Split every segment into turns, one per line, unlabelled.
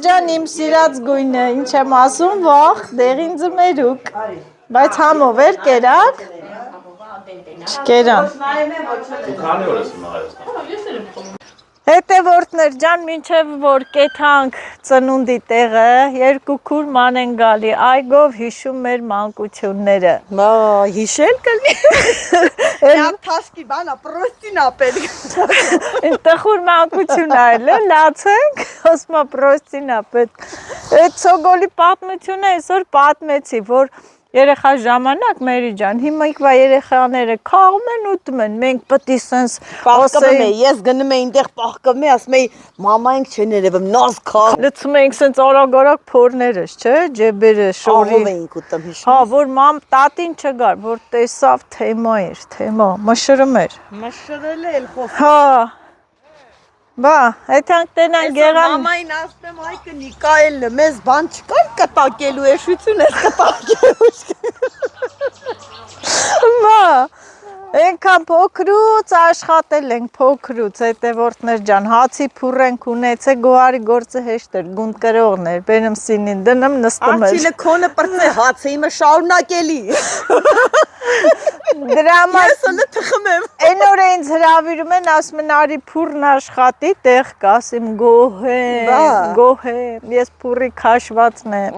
ջան, իմ սիրած գույնը, ինչ եմ ասում, վախ, դեղին ձմերուկ, բայց համով էր կերակ, չկերան։ Հետևորդներ ջան, մինչև որ կեթանք ծնունդի տեղը, երկու քուր ման են գալի, այգով հիշում մեր մանկությունները։
Հիշել կլնի։ Նա թաշկի բանա, պրոստին ապել։
Տխուր մանկություն այլ է, լացենք, ասմա պրոստին ապել։ Այդ Սոգոլի պատմությունը այսօր պատմեցի, որ երեխա ժամանակ Մերի ջան, հիմա երեխաները քաղում են ուտում են, մենք պտի սենց
պահկվում է, ես գնում էի այնտեղ պահկվում է, ասում էի մամա ենք չեն երևում, նազ քաղ։
Լցում էինք սենց արագ փորներս, չէ, ջեբերը, շորի։
Աղով էինք ուտում հիշում։
Հա, որ տատին չգար, որ տեսավ թեմա էր, մշրում էր։
Մշրել էլ խոս։
Հա։ Բա, այդանք տենան գեղան։
Մամային ասում եմ, այ կնի կայելը, մեզ բան չկար կտակելու էշություն ես կտակելու։
Բա, ենքան փոքրուց աշխատել ենք, փոքրուց, հետևորդներ ջան, հացի փուր ենք ունեցե, գոհարի գործը հեշտ էր, գունդ կրողն էր, բերում սինին դնում նստում էր։
Աղջիլը քոնը պրծե հացը իմը շարունակելի։
Դրա համար
ես ըլը թխում եմ։
Այն օր ինձ հրավիրում են, ասում են արի փուրն աշխատի, տեղ կա, ասեմ գոհեմ, ես փուրի քաշվածն եմ,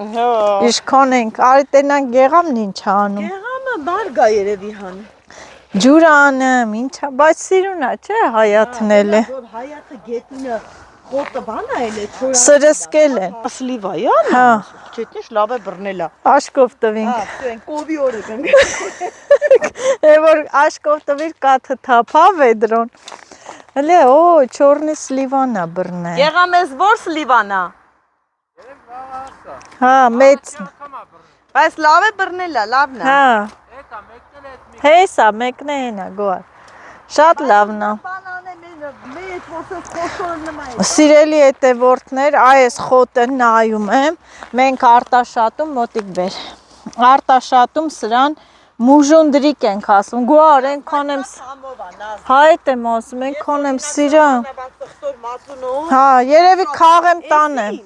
իշքան ենք, արի տենան գեղամն ինչ անում։
Գեղամը բարգա երևի հան։
Ջուր անեմ, ինչա, բայց սիրունա, չէ, հայաթնել է։
Հայաթը գետինը խոտը բանա էլ է, չորա։
Սրսկել են։
Ասլիվա յան։
Հա։
Չետնիշ լավ է բռնելա։
Աշկով տվինք։
Հա, դեն կովի օրը կնք։
Որ աշկով տվիր կաթը թափա վեդրոն։ Հլե, չորնի սլիվանա բռնե։
Եղամ ես որ սլիվանա։
Հա, մեծ։
Բայց լավ է բռնելա, լավն է։
Հա։ Հեսա, մեկն է հենա, գոհար։ Շատ լավն է։ Սիրելի հետևորդներ, այս խոտը նայում եմ, մենք արտաշատում մոտիկ բեր, արտաշատում սրան մուժունդրիկ ենք ասում, գոհար ենքան եմ, հայտ եմ ասում, ենքան եմ սիրան, հա, երևի քաղ եմ տանեմ,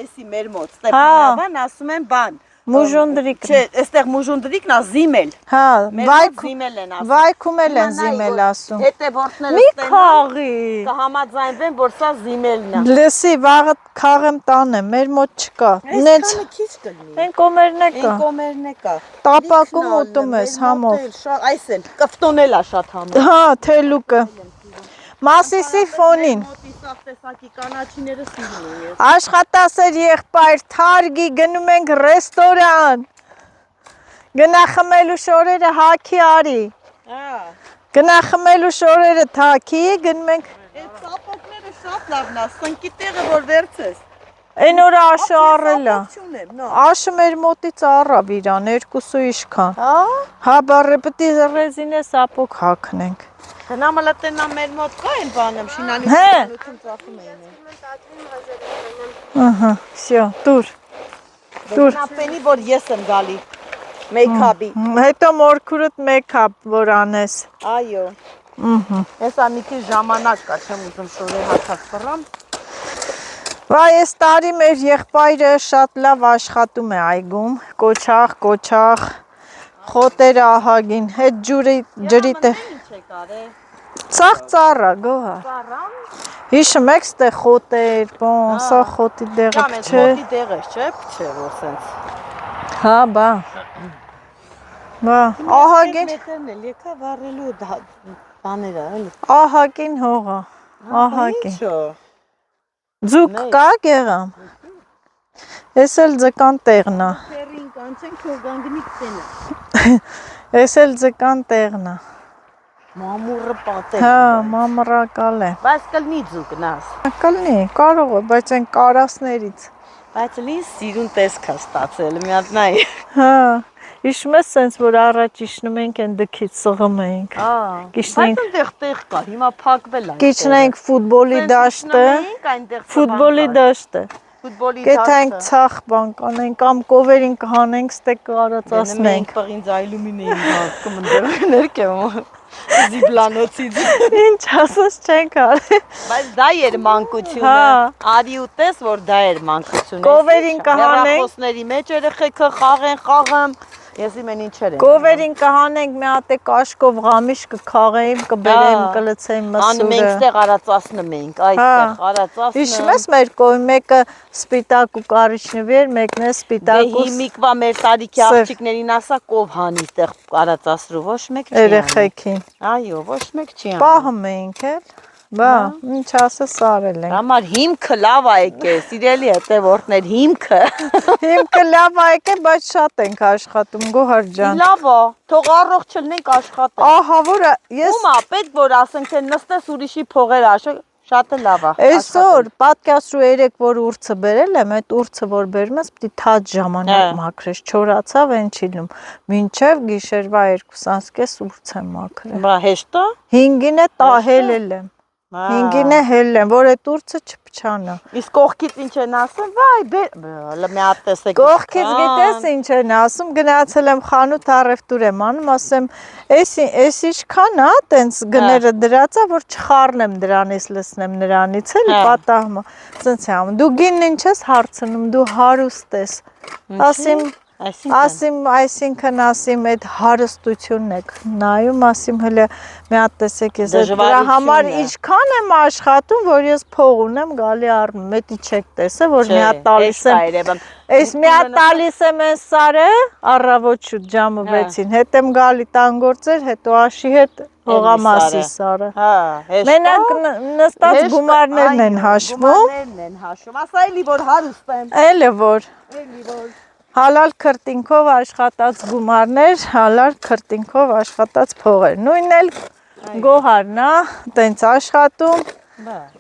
էսի մեր մոտ, Ստեփանավան ասում եմ բան,
մուժունդրիկ,
չէ, էստեղ մուժունդրիկն է զիմել,
հա,
զիմել են ասում,
վայքում էլ են զիմել ասում,
հետևորդները
մի քաղի,
կհամաձայնվեն, որ սա զիմելն է,
լսի, վաղը քաղ եմ տանեմ, մեր մոտ չկա,
այսքանը քիչ կլնի,
են կոմերն է կա, տապակում ուտում ես համով,
այս էլ, կվտոնել է շատ համով,
հա, թելուկը, Մասիսի ֆոնին Աշխատասեր եղբայր թարգի գնում ենք ռեստորան Գնա խմելու շորերը հաքի արի Գնա խմելու շորերը թաքի գնում ենք
Այդ սապոկները շատ լավն է, սնկի տեղը որ վերցես
Այն օրը աշը առել է Աշը մեր մոտից առավ իրան, երկուսու իշքան Հա բարը պտի ռեզինե սապոկ հաքնենք
Հնամալա տենա մեր մոտ կա են բանեմ, շինանի սանություն ծախում
էին Սյո, տուր
Գնապենի, որ ես եմ գալի Մեյքաբի
Հետո մորքուրըտ մեյքապ, որ անես
Այո Հեսա մի քիչ ժամանակ կա, չեմ ուզում շորե հացած պռամ
Վայ, ես տարի մեր եղբայրը շատ լավ աշխատում է այգում, կոչախ, խոտերը ահագին, հետ ջրի տեղ Ծաղ ծառա, գոհա Հիշում եք ստե խոտեր, բոն, սա խոտի դեղը
Կամ ես մոտի դեղը, չէ, չէ, որ սենց
Հա, բա Ահագին
Մետերն էլ եկա վառելու բաները, էլի
Ահագին հողա, ահագին
Ինչո
Ձուկ կա գեղամ Ես էլ ձկան տեղնա
Թերին կանչենք, որ գանգնիկ տենը
Ես էլ ձկան տեղնա
Մամուրը պատել
Հա, մամրակալ է
Բայց կլնի ձուկնաս
Կլնի, կարող է, բայց են կարասներից
Բայց լի սիրուն տեսք է ստացել, մի հատ նայ
Հա, իշում ես սենց, որ առաջ իշնում ենք են դքից սղում ենք
Բայց ընդեղ տեղ կա, հիմա պակվել այն
Կիչնենք ֆուտբոլի դաշտը Ֆուտբոլի դաշտը
Ֆուտբոլի
Գետանք
դաշտը։
ցախ բան կանենք կամ կովերին կհանենք, ստեկ կարածացնենք։
Մենք պղին զայլումին էինք հատկում ընդեղ ներկեմ։ Զիբլանոցից։
Ինչ ասած չենք արել։
Բայց դա էր մանկությունը։
Հա։
Արի ու տես, որ դա էր մանկությունը։
Կովերին կհանենք։
Հեռախոսների մեջ երեխեքը խաղեմ։ Ես իմեն ինչեր եմ։
Կովերին կհանենք մի հատ է կաշկով ղամիշ կքաղեինք, կբերեինք, կլցեին մսուրը։
Մենք ստեղ արածացնում էինք, այստեղ արածացնում։
Հիշում ես մեր կողմի մեկը սպիտակ ու կարիճնվի էր, մեկն է սպիտակ ու
հիմիկվա մեր տարիքի աղջիկներին ասա կով հանի ստեղ արածացրու, ոչ մեկ չի հանի։
երեխեքին։
Այո, ոչ մեկ չի հանի։
Պահում էինք էլ։ Բա, ինչ ասես արել ենք։
Համար հիմքը լավ է եկե, սիրելի հետևորդներ, հիմքը։
Հիմքը լավ է եկե, բայց շատ ենք աշխատում, Գոհար ջան։
Լավ է, թող առողջ լինենք աշխատենք։
Ահա որ ես
Ումա պետք որ ասենք թե նստես ուրիշի փողեր աշը, շատ է լավ է։
Այսօր պատկասրու 3 որ ուրցը բերել եմ, այդ ուրցը որ բերում ես, պիտի թաց ժամանակ մաքրես, չորացավ են չի լինում։ Մինչև գիշերվա 2:30 ուրց եմ մաքրել։
Բա հեշտ է։
5-ին է տահելել եմ։ 5-ին է հելել եմ, որ այդ ուրցը չփչանա։
Իսկ կողքից ինչ են ասում, վայ, մի հատ տեսեք։
Կողքից գիտես ինչ են ասում, գնացել եմ խանութ առևտուր եմ անում, ասեմ, էս ինչքան է, տենց գները դրած է, որ չխառնեմ դրանից, լցնեմ նրանից, էլի պատահում է։ Սենց է անում։ Դու գինն ինչ ես հարցնում, դու հարուստ ես։ Ասիմ, այսինքն այդ հարստությունն եք նայում, ասիմ հələ մի հատ տեսեք ես դրա համար ինչքան եմ աշխատում, որ ես փող ունեմ, գալի առնում, էդի չեք տեսը, որ մի հատ տալիս եմ։ Այս մի հատ տալիս եմ այս սարը, առավոտ շուտ ժամը 6-ին, հետ եմ գալի տան գործեր, հետո աշի հետ հողամասի սարը։ Մենակ նստած գումարներն են հաշվում։
Ասա էլի որ հարուստ եմ։
Էլի որ։ Հալալ քրտինքով աշխատած գումարներ, հալալ քրտինքով աշխատած փողեր։ Նույնն էլ Գոհարն է, տենց աշխատում։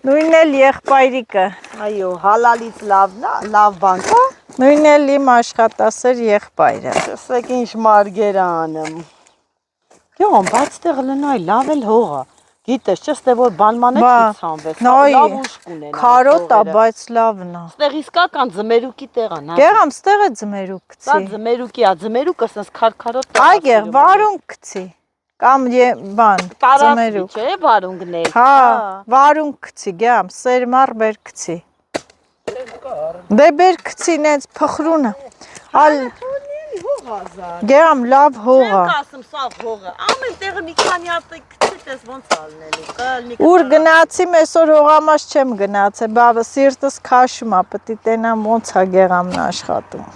Նույնն էլ եղբայրիկը։
Այո, հալալից լավ բան կա։
Նույնն էլ իմ աշխատասեր եղբայրը։
Տեսեք ինչ մարգերան։ Յոն, բայց տեղ լնայ լավ էլ հող է։ Գիտես, չէ՞ ստե որ բանման է չի ցանվեց։ Լավ ուժ կունենա։
Քարոտ է, բայց լավն է։
Ստեղ իսկական ձմերուկի տեղ է։
Գեղամ, ստեղ է ձմերուկ գցի։
Սա ձմերուկի է, ձմերուկը սենց քարքարոտ է։
Այգեղ, վարունգ գցի։ Կամ բան,
ձմերուկ։ Չէ, վարունգներ։
Հա, վարունգ գցի, գեղամ, սերմար բեր գցի։ Դե բեր գցի, նենց փխրունը։ Գեղամ, լավ հող է։
Չեմ ասում սա հողը, ամեն տեղը մի քանի հատ գցի, տես ոնց ալնելու։
Ուր գնացիմ այսօր հողամաս չեմ գնացել, բավը սիրտս քաշում է, պիտի տենամ ոնց է գեղամն աշխատում։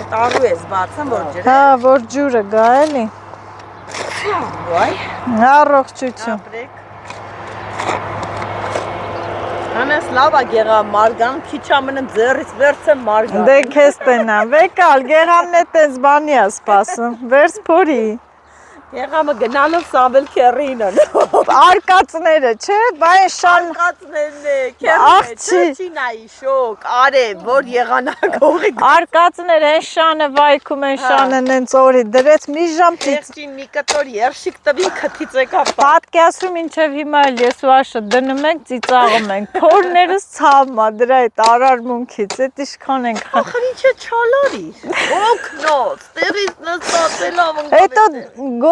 Այդ արու ես բացեմ, որ ջրե։
Հա, որ ջուրը գա էլի։
Վայ։
Առողջություն։
Հանես լավ է գեղամ, մարգան քիչ ամենը ձեռից վերցեմ մարգան։
Դե քեզ տենամ, վեկալ, գեղամն է տես բանի է սպասում, վերց փորի։
Գեղամը գնալով Սամվել քերին են։
Արկածները, չէ, բայ շան
Արկածներն է, քերին չի նայի շոկ, արև, որ եղանակ հողի։
Արկածները են շանը վայքում են շանը նենց օրի դրեց մի ժամ ծից։
Երջին մի կտոր երշիկ տվի քթից եկավ։
Պատկասում ինչև հիմա էլ ես ու Աշը դնում ենք ծիծաղում ենք։ Փորներս ցավմա դրա այդ արարմունքից, այդ ինչքան ենք։
Ախր ինչ է չալարի։ Օգնոց, տեղից նստածել ավ
Հետո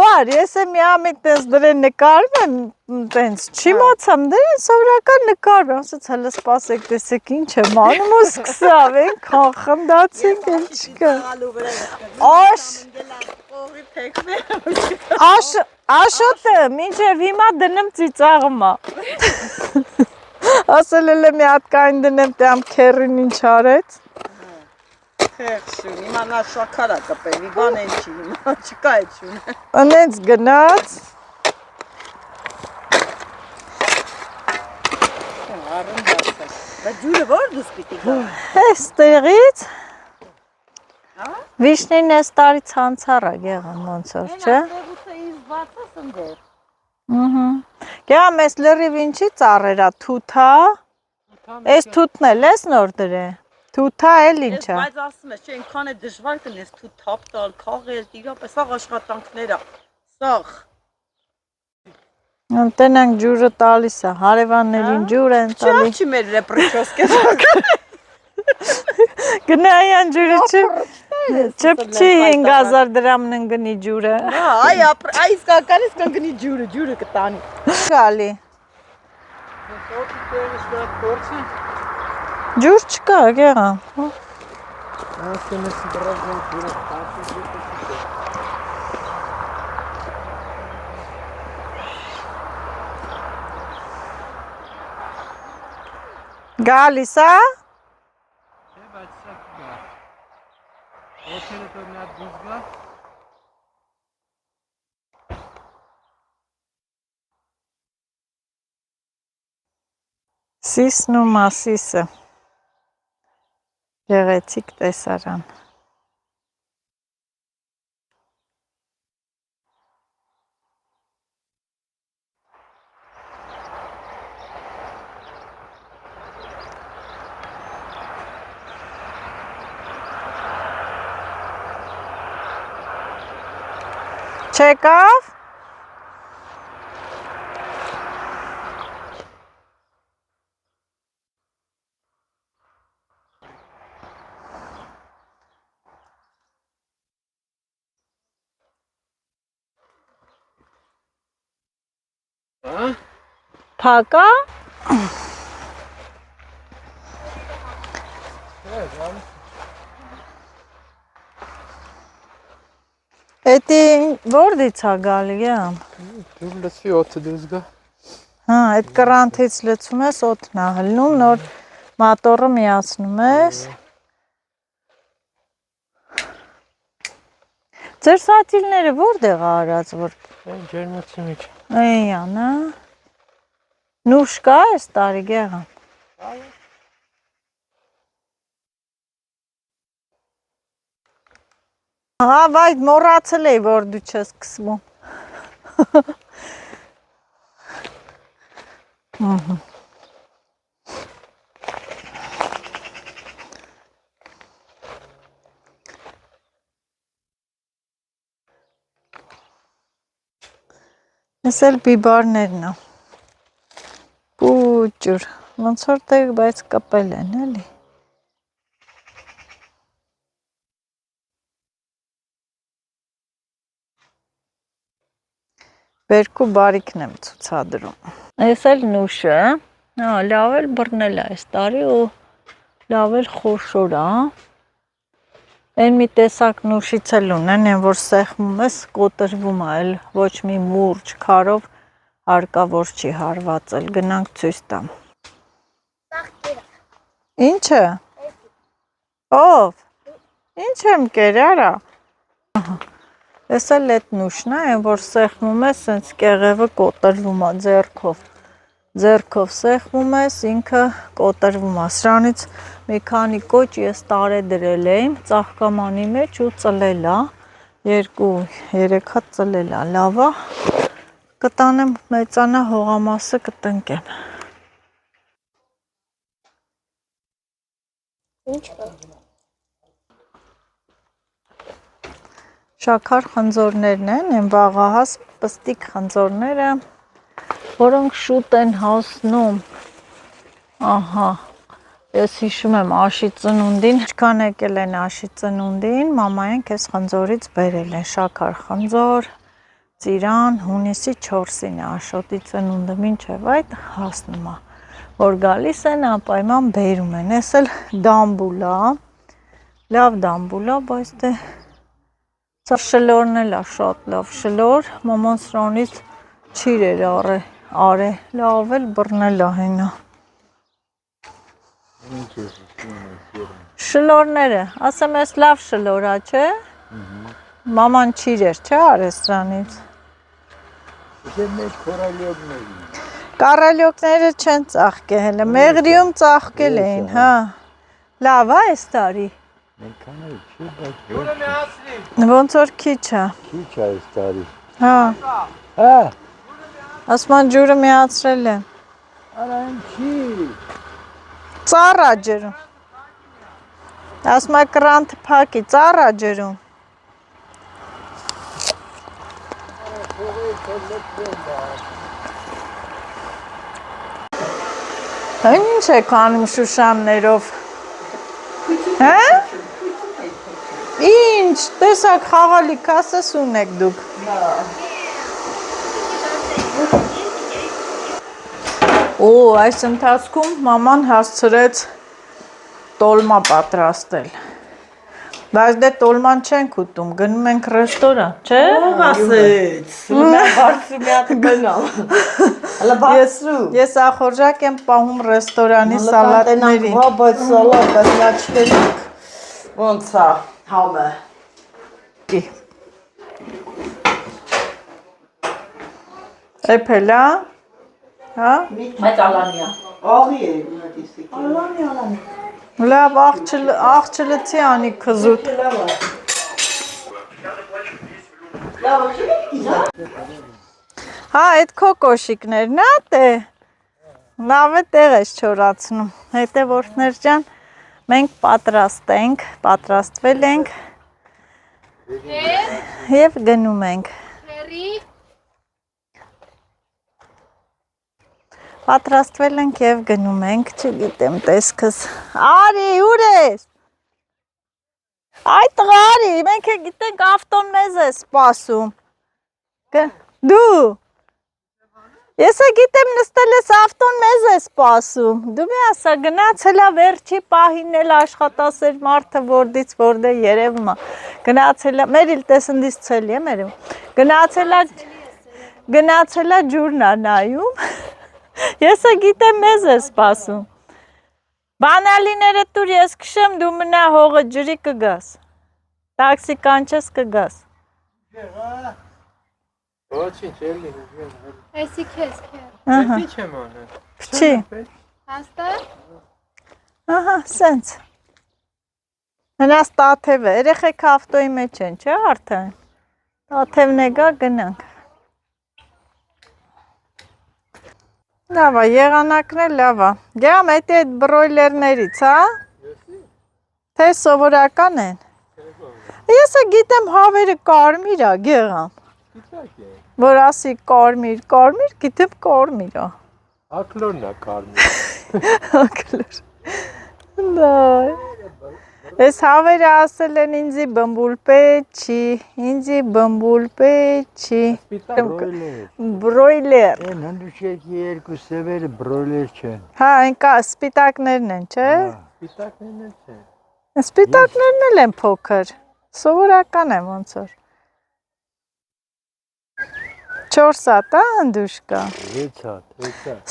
Գոհար, ես եմ մի ամիտ տես դրեն նկարում եմ, տենց չի մացամ, դրեն սովորական նկարում եմ, ասաց հələ սպասեք, տեսեք ինչ եմ անում ու սկսավ ենք, խնդացինք էլ չկա։ Աշոտը, մինչև հիմա դնեմ ծիծաղում է։ Ասել էլ եմ մի հատ կային դնեմ, տեամ քերին ինչ արեց։
Խեղշուն, հիմա նա շաքարա կպելի, բան են չի, հիմա չկա այդ շուն։
Անենց գնաց։
Առնդացը։ Բա ջուրը որ դուս պիտի գա։
Այս տեղից։ Վիշնին այս տարի ցանցառ է գեղամ ոնց որ, չէ։ Գեղամ այս լրիվ ինչի ծառերա, թութա։ Այս թութն էլ ես նոր դրե։ Թութա էլ ինչ է։
Բայց ասում ես, չէ, այնքան է դժվար կնես թութ թափ տալ, քաղել, իրապես սաղ աշխատանքներ է։ Սաղ։
Անտենանք ջուրը տալիս է, հարևաններին ջուր են տալի։
Չի մեր ռեպրիչոսկե։
Գնայան ջուրը չփչի 5000 դրամն ընկնի ջուրը։
Այ իսկականից կընկնի ջուրը կտանի։
Գալի։ Ջուր չկա, գեղա։ Գալիս է։ Սիսն ու Մասիսը։ Գեղեցիկ տեսարան։ Չեկավ։ Փակա։ Էդի որտից է գալի ամ։
Ջուր լցվի օդը դուրս գա։
Հա, այդ կրանթից լցում ես օդն է հլնում, նոր մատորը միացնում ես։ Ձեր սատիլները որտեղ արած որ
Այն ջերմոցի մեջ։
Այնա։ Նուշ կա այս տարի գեղա։ Հա, վայ, մոռացել էի, որ դու չես սկսվում։ Ես էլ բիբարներն է։ Պուճուր, ոնց որ տեղ, բայց կպել են, էլի։ Բերքու բարիքն եմ ցուցադրում։ Այս էլ նուշը, հա, լավ էլ բռնել է այս տարի ու լավ էլ խոշոր է։ Այն մի տեսակ նուշից էլ ունեն, որ սեղմում ես, կոտրվում է, էլ ոչ մի մուրճ քարով հարկավոր չի հարվածել, գնանք ցույց տամ։ Ինչը։ Ով։ Ինչ եմ կերարա։ Ես էլ այդ նուշն է, որ սեղմում ես, սենց կեղևը կոտրվում է ձեռքով։ Ձեռքով սեղմում ես, ինքը կոտրվում է։ Սրանից մի քանի կոճ ես տարեդրել եմ ծաղկամանի մեջ ու ծլել է։ 2-3 հատ ծլել է, լավ է։ Կտանեմ մեծանա հողամասը կտնկեմ։ Ինչ կա։ Շաքար խնձորներն են, են վաղահաս պստիկ խնձորները, որոնք շուտ են հասնում։ Ահա, ես հիշում եմ աշի ծնունդին, ինչքան եկել են աշի ծնունդին, մամային քեզ խնձորից բերել են շաքար խնձոր, ծիրան, հունիսի 4-ին է Աշոտի ծնունդը, մինչև այդ հասնում է, որ գալիս են անպայման բերում են, ես էլ դամբուլ է, լավ դամբուլ է, բայց դե շլորն էլ է շատ լավ շլոր, մաման սրանից չիր էր արե, լավ էլ բռնել է հենա։ Շլորները, ասեմ ես լավ շլոր է, չէ, մաման չիր էր, չէ արես սրանից։ Կարալյոկները չեն ծաղկել, մեղրիում ծաղկել էին, հա, լավ է այս տարի։ Ոնց որ քիչ է։
Քիչ է այս տարի։
Հա։
Հա։
Ասման ջուրը միացրել եմ։
Արա այն չի։
Ծառա ջրում։ Ասում է կրանտ փակի, ծառա ջրում։ Ինչ եք անում շուշաններով։ Հա? Ինչ, տեսակ խաղալիք ասես ունեք դուք։ Օ, այս ընթացքում մաման հասցրեց տոլմա պատրաստել։ Բայց դե տոլման չենք ուտում, գնում ենք ռեստորան, չէ՞։
Ով ասեց։ Բարձրու մի հատ բնամ։ Հələ բարձրու։
Ես ախորժակ եմ պահում ռեստորանի սալատներին։
Հա, բայց սալատ, բայց նա չկերիք։ Ոնց է համը։
Էփելա, հա։
Բայց ալանիա։ Աղի է նա դիսիկ։ Ալանի։
Լավ, աղ չլցի անի քզուտ։ Հա, այդ քո կոշիկներն ա տե։ Լավ է տեղ ես չորացնում։ Հետևորդներ ջան, մենք պատրաստվել ենք և գնում ենք։ Պատրաստվել ենք և գնում ենք, չգիտեմ տեսքս։ Արի, ուր ես։ Այ տղա արի, մենք է գիտենք ավտոն մեզ է սպասում։ Դու։ Ես է գիտեմ նստել ես ավտոն մեզ է սպասում։ Դու մի ասա գնացել է վերջի պահին էլ աշխատասեր մարդը որդից որդ է երևում է։ Գնացել է, մեր իլ տեսնդից ցելի է մերում։ Գնացել է ջուրն է նայում։ Ես է գիտեմ մեզ է սպասում։ Բանալիները տուր ես քշեմ, դու մնա հողը ջրի կգաս։ Տաքսի կանչես կգաս։
Ոչինչ, էլի նժեն։
Այսի քեզ քեր։
Ահա։ Ինչ եմ անում։
Փչի։
Հաստատ։
Ահա, սենց։ Հնաս տաթև է, երեխեք ավտոյի մեջ են, չէ արդեն։ Տաթևն է գա, գնանք։ Լավ է, եղանակն է լավ է։ Գեամ էտի այդ բրոյլերներից, հա? Թե սովորական են։ Ես է գիտեմ հավերը կարմիր է, գեղամ։ Որ ասի կարմիր, գիտեմ կարմիր է։
Ակլորն է կարմիր։
Ակլոր։ Դայ։ Ես հավերը ասել են ինձի բմբուլ պեչի։ Բրոյլեր։
Են հնդուշեկի երկու սևերը բրոյլեր չեն։
Հա, այն կա, սպիտակներն են, չէ։
Սպիտակներն էլ չեն։
Սպիտակներն էլ են փոքր, սովորական է ոնց որ։ 4 հատ, հնդուշկա։
6 հատ։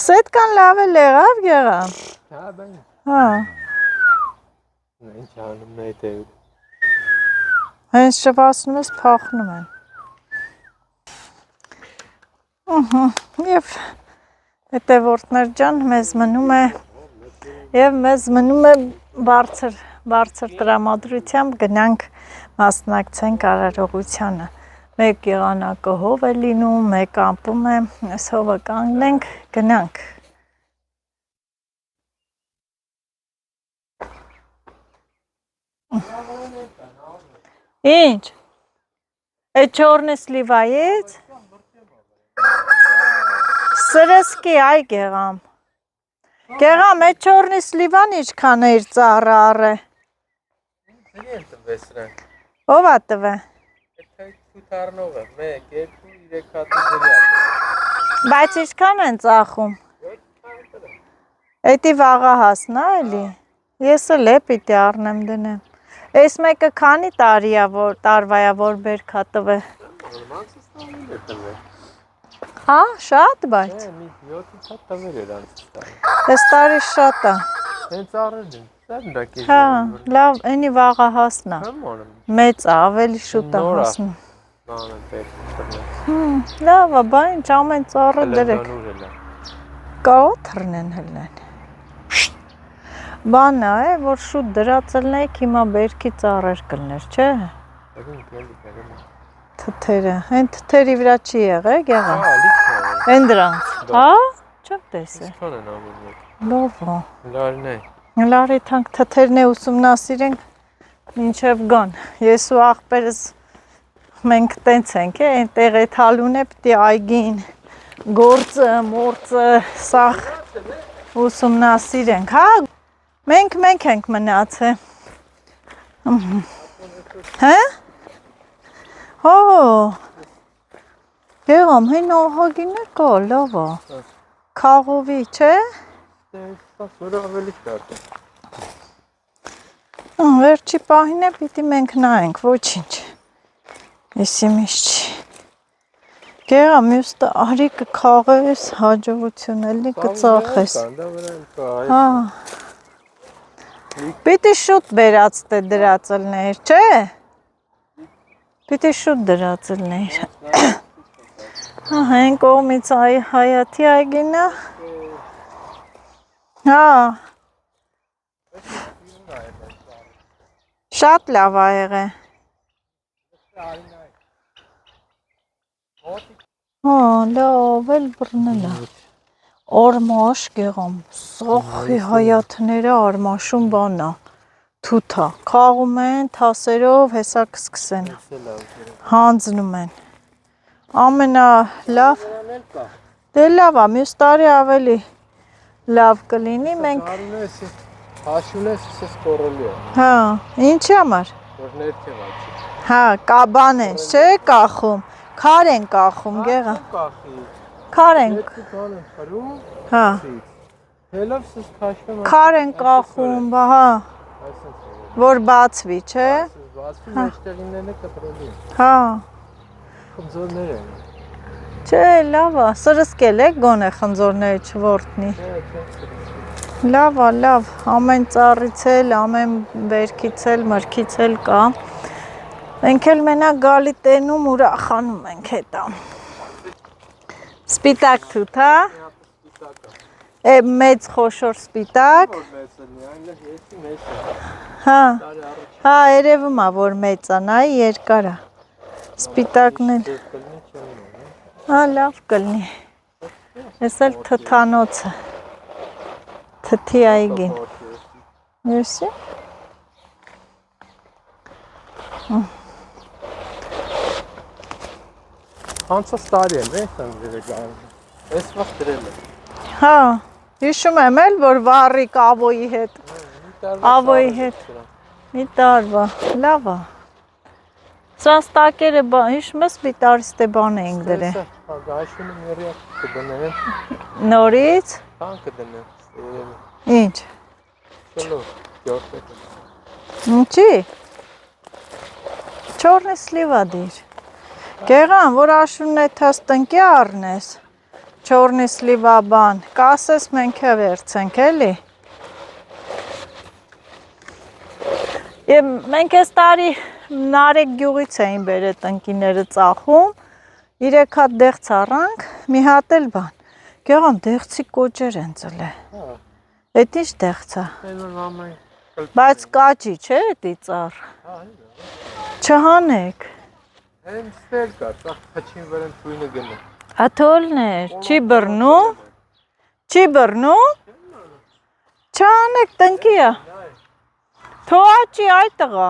Սետկան լավ էլ եղավ գեղամ։
Հա, բան։
Հա։
Ինչ անում է դե։
Հենց շվացնում ես փախնում են։ Եվ հետևորդներ ջան, մեզ մնում է բարձր տրամադրությամբ գնանք մասնակցենք արարողությանը։ Մեկ եղանակը հով է լինում, մեկ ամպում է, այս հովը կանգնենք, գնանք։ Ինչ? Այդ չորնի սլիվայից? Սրսկի, այ գեղամ։ Գեղամ, այդ չորնի սլիվան իչքան է իր ծառը առը։
Ինչ են տվես սրանք։
Ով ա տվե։
Այդ թութ առնողը, 1, 2, 3 հատի ջրի ատը։
Բայց իչքան են ծախում։ Էդի վաղա հասնա էլի։ Ես էլ է պիտի առնեմ դնեմ։ Այս մեկը քանի տարվա է որ բերքա տվե։ Հա, շատ բայց։
Մի 7 հատ տվեր էր անցած։
Այս տարի շատ է։
Հենց առել են։ Սա
Հա, լավ, էնի վաղա հասնա։ Մեծ է, ավելի շուտ է հասնում։
Մանան պետք։
Լավ է, բա ինչ ամեն ծառը դրեք։ Կարող թռնեն հլնեն։ Բանա է, որ շուտ դրածելնեիք հիմա բերքի ծառեր կլներ, չէ։ Թթերը, հեն թթերի վրա չի եղե, գեղա։ Հեն դրանց, հա, չեմ տեսել։
Ինչքան են ամեն մեկ։
Լավ է։
Լարին է։
Լարի թանք թթերն է ուսումնասիրենք, Մինչև գան։ Ես ու աղբերս մենք տենց ենք, այնտեղ է թալուն է պիտի այգին գործը, մորձը, սաղ ուսումնասիրենք, հա։ Մենք ենք մնացել։ Հա։ Հո։ Գերամ, հին ահագիներ կա, լավ է։ Քաղովի, չէ։
Դա սորը ավելի շատ է։
Վերջի պահին է պիտի մենք նայենք, ոչինչ։ Եսի միշտ չի։ Գերա մյուստը արի կքաղես, հաջողություն էլի կծախես։ Հա։ Պիտի շուտ բերած տե դրածլներ, չէ։ Պիտի շուտ դրածլներ։ Հա, հեն կողմից հայաթի այգինը։ Հա։ Շատ լավ ա եղել։ Հա, լավ, էլ բռնել ա։ Արմաշ գեղամ, սաղի հայաթները արմաշում բան ա, թութ ա, քաղում են թասերով, հեսա կսկսեն, հանձնում են, ամենա լավ, դե լավ ա, մյուս տարի ավելի լավ կլինի, մենք,
Հաշուն ես սես կորելի է,
հա, ինչի համար,
որ ներքև աչի,
հա, կաբան են, չէ կախում, քար են կախում, գեղա, քար են, հա, քար են կախում, բահա, որ բացվի, չէ, հա, չէ, լավ ա, սրսկել եք գոնե խնձորները չվորդնի, լավ ա, լավ, ամեն ծառից էլ, ամեն վերքից էլ, մրքից էլ կա, մենք էլ մենակ գալի տենում ուրախանում ենք հետա, սպիտակ թութ, հա, մեծ խոշոր սպիտակ, հա, հա, երևում ա, որ մեծ ա, նայի երկար ա, սպիտակն էլ, հա, լավ կլնի, ես էլ թթանոցը, թթի այգին, ներսի,
Հանցած տարի եմ, ես եմ դրել, ես վաղ դրել եմ,
հա, հիշում եմ էլ, որ վառիկ ավոյի հետ, մի տարվա, լավ ա, սրանց տակերը, հիշում ես մի տարից տե բան էինք դրել,
Գայշունը մերի կդնեմ,
նորից,
կան կդնեմ,
ինչ,
չլո, գյորտեք,
ինչի, չորնի սլիվա դիր, գեղան, որ աշունն է թաս տնկի առնես, չորնի սլիվա բան, կասես մենք է վերցենք, էլի, մենք ես տարի նարեկ գյուղից էին բերել տնկիները ծախում, 3 հատ դեղց առանք, մի հատ էլ բան, գեղան դեղցի կոճեր են ծլե, էդ ինչ դեղց ա, բայց կաճի չէ էդի ծառ, չհանեք,
Հեն ստել կա, սաղ խչին վրեն թույնը գնը,
աթոլներ, չի բռնում, չհանեք տնկի ա, թոաճի այ տղա,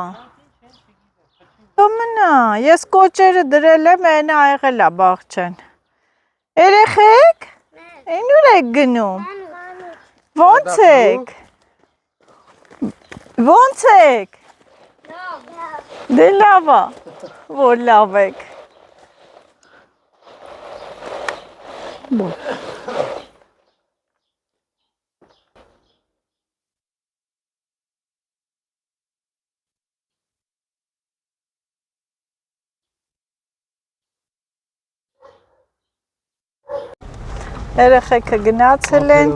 մնա, ես կոճերը դրել եմ, այնա աղել ա բաղ չեն, երեխեք, այն ուր եք գնում, ոնց եք, դե լավ ա, որ լավ եք, երեխեքը գնացել են,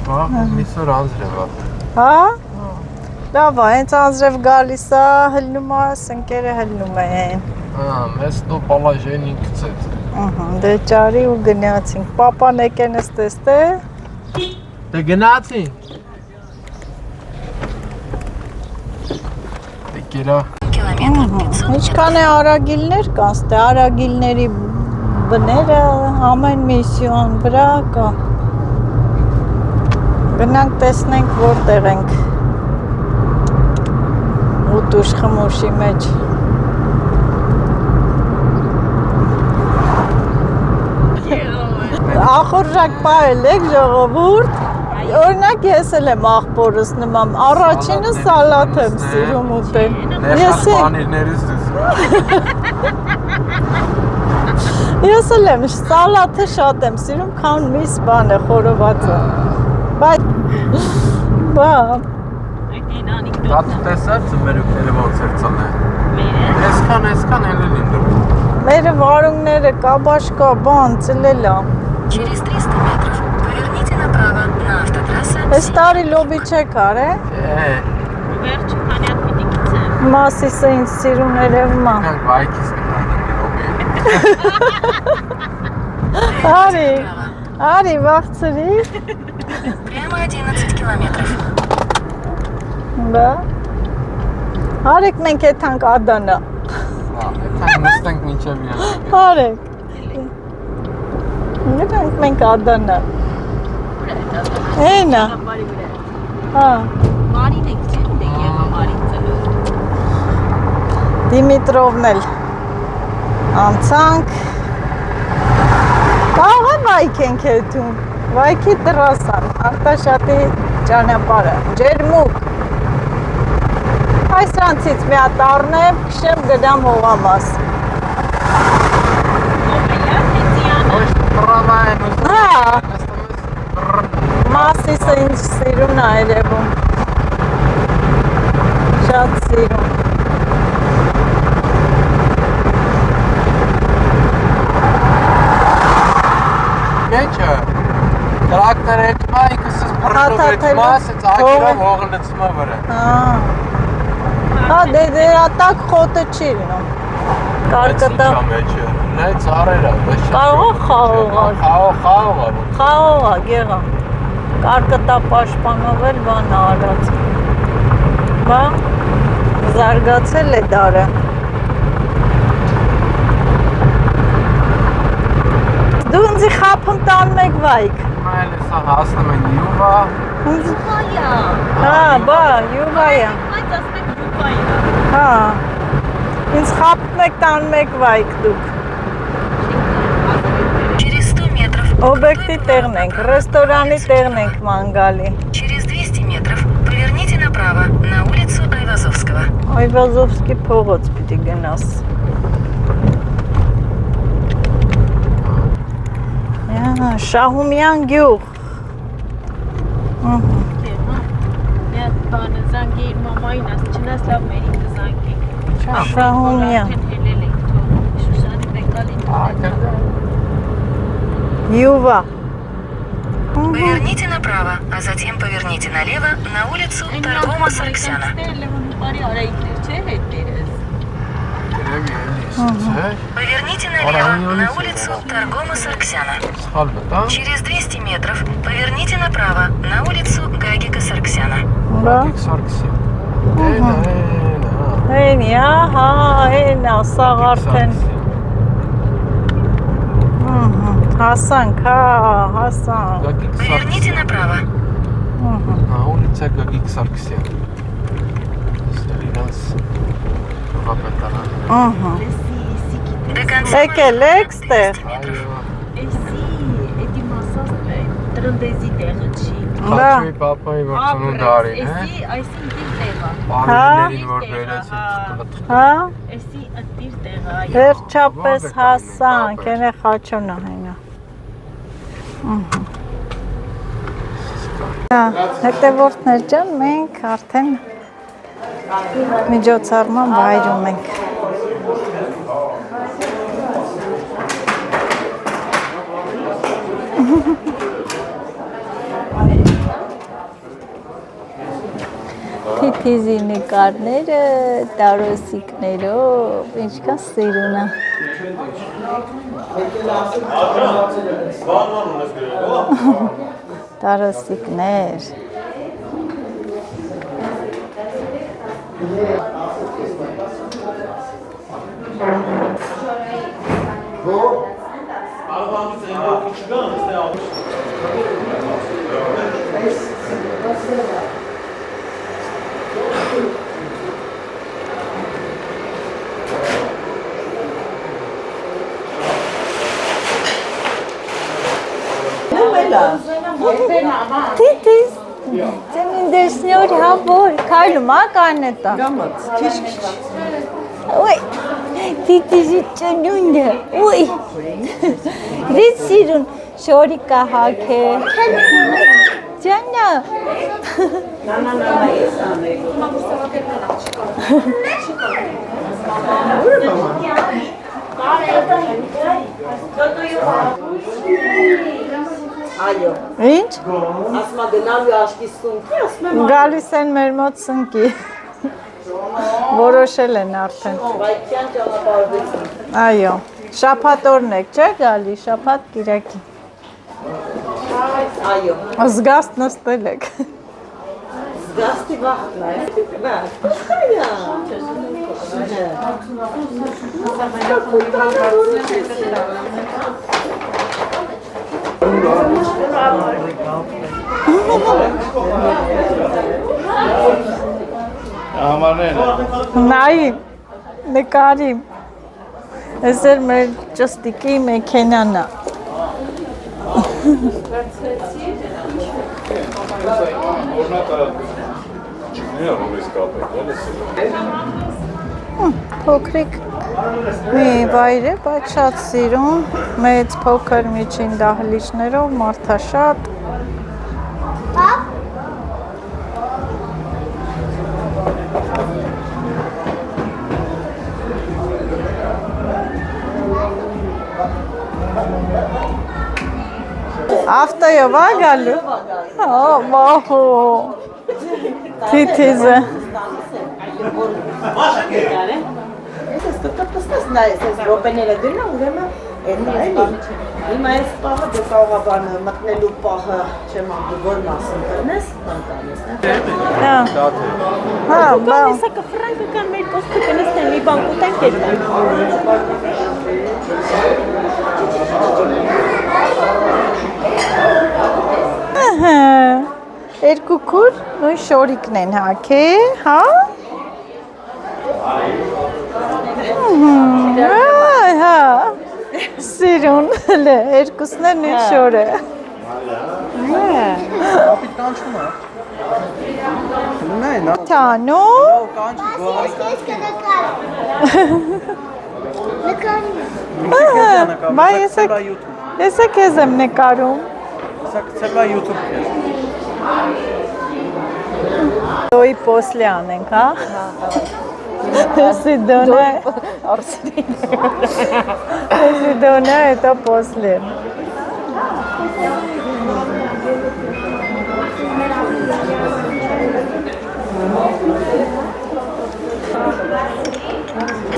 Միսոր անձրև ա,
հա, լավ ա, հենց անձրև գալիս ա, հլնում ա, սնկերը հլնում են,
մեզ տո պալաժեն ինքցեց,
դե ճարի ու գնացինք, պապան եկեն ես տեստե,
դե գնացին, դե կերա,
ինչքան է արագիլներ կան, ստե արագիլների բները, ամեն միսիոն վրա կա։ Գնանք տեսնենք որտեղ ենք։ Ուտուշ խմուշի մեջ։ Ախորժակ պահել եք ժողովուրդ։ Օրինակ ես էլ եմ աղբորս նման, առաջինը սալատ եմ սիրում ուտել։ Ես էլ եմ սալաթը շատ եմ սիրում, քան միս բանը խորովածը։ Բայց բա
Դատ տեսած ծմերուկները ոնց էր ծնե։ Այսքան էլ են դրում։
Մեր վարունգները կաբաշկա բան ծլելա։
Через 300 метров поверните направо на автотрассе.
Այս տարի լոբի չեք արե։
Վերջ քանյակ պիտի գցեմ։
Մասիսը ինձ սիրուն երևում է։
Kanka վայքիս
Արի, վաղցրի։
Прямо 11 километров.
Բա։ Արեք մենք եթանք Ադանա։
Այդքան նստենք մինչև յետք։
Արեք։ Եթանք մենք Ադանա։ Էնա։ Հա։
Մարին եք չեն դե եղա Մարին ծնու։
Դիմիտրովն էլ անցանք։ Կարող է վայք ենք հետում, վայքի տրասան, Արտաշատի ճանապարհը, ջերմուկ։ Այսրանցից մի հատ առնեմ, քշեմ գնամ Հողամաս։ Հա, Մասիսը ինձ սիրուն է երևում, շատ սիրուն։
Մեջը տրակտոր էտմա, ինքսս պրշով էտմա, սեց ակիրով հողը լծմա վրա։
Հա, դե տակ խոտը չի լինում։ Կարկտա։
Մեջը, նայ ծարերա,
Կարող խաղողա։
խաղողա։
Խաղողա, գեղա։ Կարկտա պաշտպանով էլ բան արած։ Բա, զարգացել է դարը։ Դու ինձի խապում տան մեկ վայք։
Մայլ է սա հասնում են յուվա։
Հայա։
Հա, բա, յուվայա։
Բայց ասենք յուվայա։
Հա, ինձ խապում եք տան մեկ վայք դուք։
Через 100 метров.
Օբեկտի տեղն ենք, ռեստորանի տեղն ենք մանգալի։
Через 200 метров поверните направо на улицу Айвазовского.
Այվազովսկի փողոց պիտի գնաս։ Շահումյան գյուղ։
Ես բանը զանգի իր մամային աս, չնաս լավ մերին կզանգի։
Շահումյան։
Հելել ենք թող, Շուշանի բեկալին
Յուվա։
Поверните направо, а затем поверните налево на улицу Торгома Сарксяна.
Բարի արայիկներ չէ հետերս։
Поверните налево на улицу Торгома Сарксяна.
Սխալ մտա։
Через 200 метров поверните направо на улицу Гагика Сарксяна.
Բա։
Սարքսի։
Էնի, ահա, էնա, սաղ արդեն։ Հասանք, հա, հասանք։
Поверните направо.
На улице Гагик Сарксян։ Ստերինս հապետարան։
Ահա։
До конца
Եկել եք ստեղ։
Այո։
Էսի, էդի մասասն է, տրնդեզի տեղը չի։
Բա։
Խաչուի պապայի որ ծնունդ արին, հե։
Էսի, այսին դիր տեղը։
Բարիներին որ բերեցին տղա։
Հա։
Էսի ըտիր տեղը, այո։
Վերջապես հասանք, ենե խաչոնա հենա։ Հետևորդներ ջան, մենք արդեն միջոցառման վայրում ենք։ Թիթիզի նկարները, տարոսիկներով, ինչքան սիրուն է։ Տարոսիկներ։ Տիտիս, ծննդեր սնոր հավոր, քայլում ա կանետա։ Ոյ, տիտիսի ծնունդը, ոյ, դից սիրուն շորիկա հաք է, ջանա։
Այո։
Ինչ?
Ասմա գնալու աշկի սունքի, ասում եմ
Գալիս են մեր մոտ սնկի, որոշել են արդեն։
Բայքյան ճանապարհվեցին։
Այո, շաբաթօրն եք, չէ՞ գալի, շաբաթ կիրակի։
Այո։
Զգաստ նստել եք։
Զգաստի վախն է։
Նայի, նկարի, ես էր մեր ճստիկի մեքենան է։ Փոքրիկ մի վայր է, բայց շատ սիրուն, մեծ փոքր միջին դահլիճներով, մարդաշատ։ Ավտոյով ա գալու։ Մահո։ Թիթիզը։
Այս ռոպեները դրնա, ուրեմն էնա էլի։ Հիմա այս պահը դու կարող ես բանը մտնելու պահը, չեմ անդու որ մասն դրնես, բան կանես,
Հա, բա։
Սա կֆրանկը կան մեր կողքը կնստեն մի բան կուտենք
Ահա։ Երկու քուր նույն շորիկն են հաքի, հա։ Հա։ Սիրուն, լե, երկուսն են նույն շորը։ Տանո։ Բա ես քեզ եմ նկարում։ Դոյ պոսլե անենք, հա։ Если дона, если дона, это после.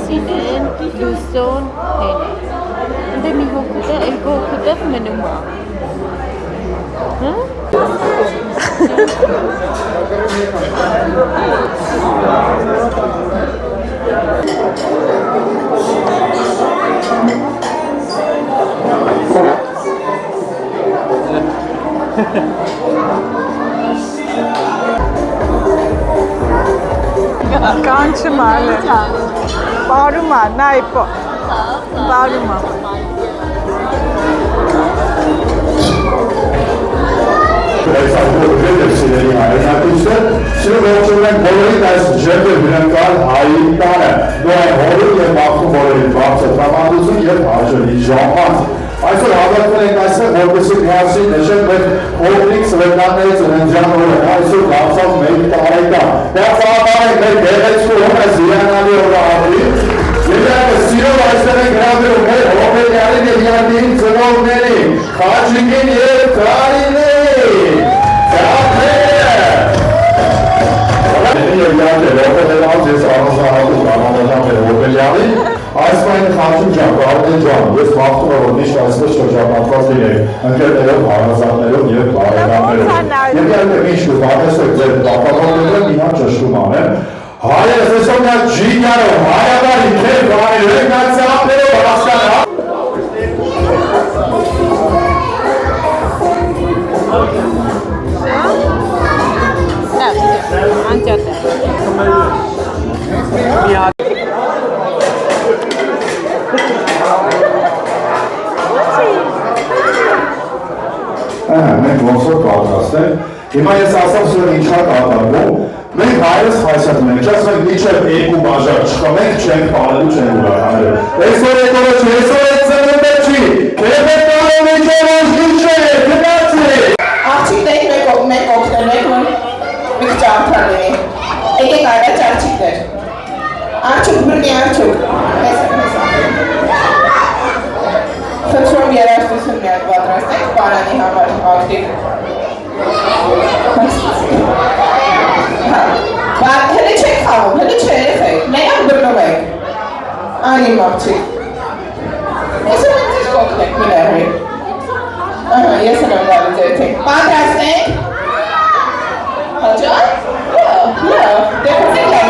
Sinen, Luzon, Hene. Dhe mi hokuta, el hokuta menuma.
Կանչում ալը, բարում ա, նայ պո, բարում ա։
Սիրելի հայրենակիցներ, սիրում ողջունում ենք բոլորիդ այս ջերմը բնանկար հայի տանը, նոյ հորում և մաղթում բոլորիդ բարձր տրամադրություն և հաջորի ժամանց։ Այսօր հավատվել ենք այստեղ, որպեսզի միասին նշենք մեր հողնիկ սվետանների ծննդյան օրը, այսօր դարձավ մեր տարեկան։ Դարձավաբար ենք մեր գեղեցկու օրը զիրանալի օրը ավելի, և այդը սիրով այստեղ ենք հրավիրում մեր հողերյանին և յանդին ծնողներին, խաչիկին և կարիներին։ Ես առանձնահատուկ անհամաձայն մեր Հոբելյանին, այս պայն խաչում ջան, կարդեն ջան, ես մաղթում եմ, որ միշտ այսպես շրջապատված լինեք ընկերներով, հարազատներով և բարեկամներով։ Եվ այդտեղ միշտ կտեսեք ձեր տապակողները մի հատ ճշտում անեմ։ Հայերս այսօր նա ջինյարով, հայաբարի, քեր բարի, հենգացապներով հասկանա։ Մենք ոնց որ պատրաստենք։ Հիմա ես ասեմ սուրը ինչա կատարվում։ Մենք հայերս հայսատ մենք, չասում ենք միջև երկու բաժակ չկա, մենք չենք պարելու, չենք ուրախանել։ Այսօր եկորը չի, այսօր այդ ծնունդը չի, քեզ է տանում միջև ոչինչ չէ, գնացի։
Աղջիկների մենք օգնենք, որ մի քիչ արդարների։ Եկեք առաջ աղջիկներ։ Աղջիկ բռնի աղջիկ։ Խնդրում երաժշտություն մի հատ պատրաստեք պարանի համար ակտիվ։ Հələ չեք խաղում, հələ չերեխեք, մենակ բռնում եք։ Անի աղջիկ։ Ես եմ ձեզ կօգնեք մի լեռի։ Ես եմ գալիս երթեք։ Պատրաստեք։ Հաջա՞ր։ Լավ, դեպոսեք լավ։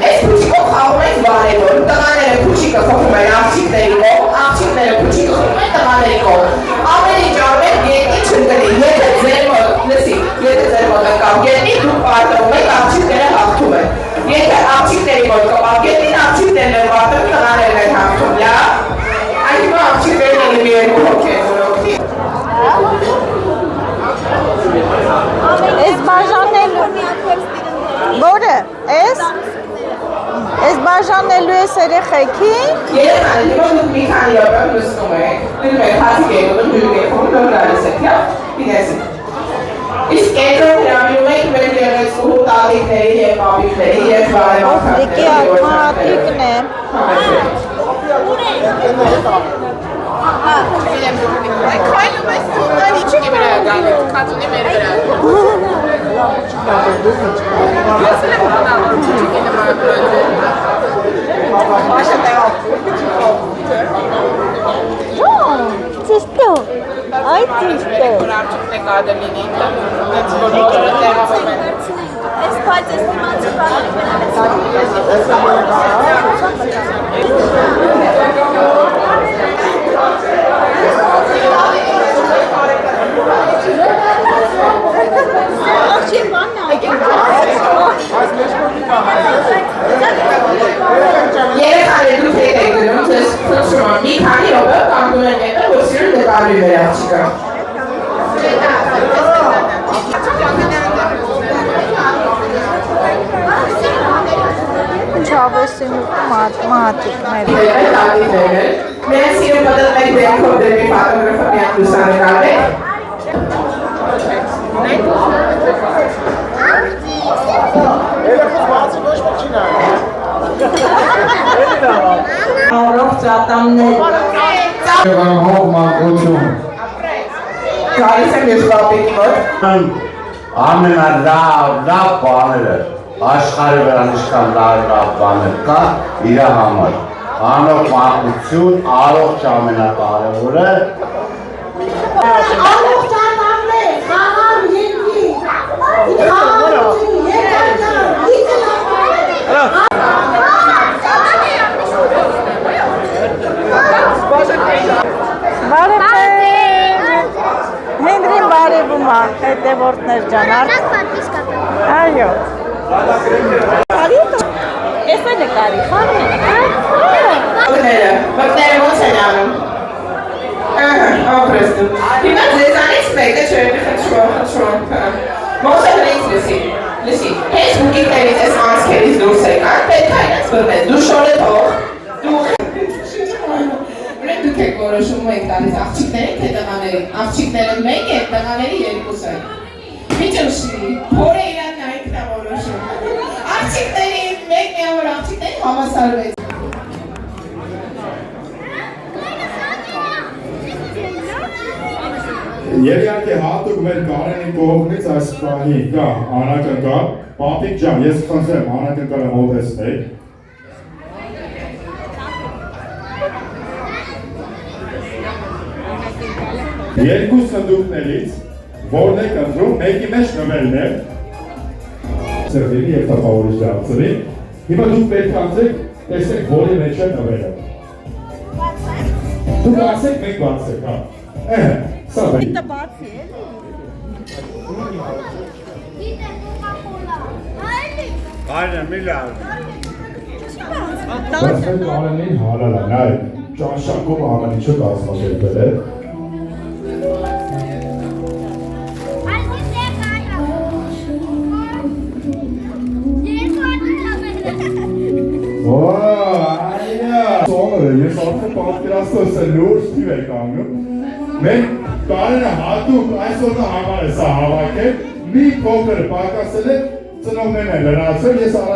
Այս փուչիկով խաղում ենք բարևոր, տղաները փուչիկը խաղում են աղջիկների կողմ, աղջիկները փուչիկը խաղում են տղաների կողմ։ Ամեն ինչ անում եք գետնի չընկնի, եթե ձեր մոտ, լսի, եթե ձեր մոտ ընկավ գետնի, դուք պարտվում եք, աղջիկները հաղթում են։ Եթե աղջիկների մոտ կապավ գետնին, աղջիկներն են պարտվում, տղաներն են հաղթում, լավ։ Այդմա աղջիկներն են մի երկու հոգ են որոքնի։
Այս բաժանելու որը, այս բաժանելու ես երեխեքին։
Երեխաները հիմա դուք մի քանի րոպե լսում եք, դնում եք հացիկ եք ուտում, դուրք եք խոհում, նոր գալիս եք, լավ, գիտեսիք։ Իսկ կենտրոն հրավիրում եք մեր գեղեցկուհու տատիկների և պապիկների և բարևակատների
Ատիկն է։
Քայլում ես ծունան իչքի վրա գալու, կածունի մեր վրա։ Ես էլ եմ կանալ, իչքի նման պրոջել։ Բաշը տեղով։
Ճիշտ է։ Այ ճիշտ է։
Որ արջուկն է կադր լինի, դենց որ որը տեղավում են։
Ես բայց ես դիմանցի
Երեխաները դուք եք եք դնում, ձեզ խնդրում եմ, մի քանի րոպե կանգնում են հետը, որ սիրուն նկարվի մեր աղջիկը։
Չավեսին մատիկներ։
Մենք սիրում մտնում եք դեմքով դեպի ֆոտոգրաֆը միակ լուսանկարվեք։ Առողջ ատամներ։
Հող մանկություն։
Գալիս եմ ես պապիկի մոտ։
Ամենալավ բաները աշխարհի վրա ինչքան լավ բաներ կա իր համար։ Անող մանկություն, առողջ ամենակարևորը։
Առողջ ատամներ, խաղաղ երկի։
Հենրին բարևում է, հետևորդներ ջան, այո։ Ես էլ է կարի, խարի։
Մկները ոնց են անում։ Ապրեստում։ Հիմա ձեզանից մեկը չէր խնդրում։ Ոնց է հրից լսի, հենց մուկիկներից ես անցքերից դուրս եկան, պետք է իրենց բրնես, դու շորը թող, դուք եք որոշում եք տալիս աղջիկներին թե տղաներին, աղջիկները մեկ է, տղաների երկուս են։ Մի ճնշի, փորը իրան նայքն է որոշում։ Աղջիկների մեկ միավոր աղջիկների համասարվեց։
Եվ իհարկե հատուկ մեր Կարենի կողմից այս պահի կա անակնկալ, պապիկ ջան, ես խնդրեմ անակնկալը մոտեցնեք։ Երկու սնդուկներից որն եք ընտրում, մեկի մեջ նվերն է, ծրվերի և տապավորիչ դարձրի, հիմա դուք պետք անձեք, տեսեք որի մեջ է նվերը։ Դուք ասեք, մենք բացեք, հա։ Սա բերի։
Իտը բացի է։
Այրը մի լավ։
Կարենին հարալա, նայեք։ ճաշակով ամեն ինչը կազմակերպել է։ Sonra ես արդեն պատկերացնում եմ լուրջ թիվ եք անում։ Մենք Կարենը հատուկ այսօրվա համար է սա հավաքել, մի փոքր պակասել է ծնողներն են լրացել, ես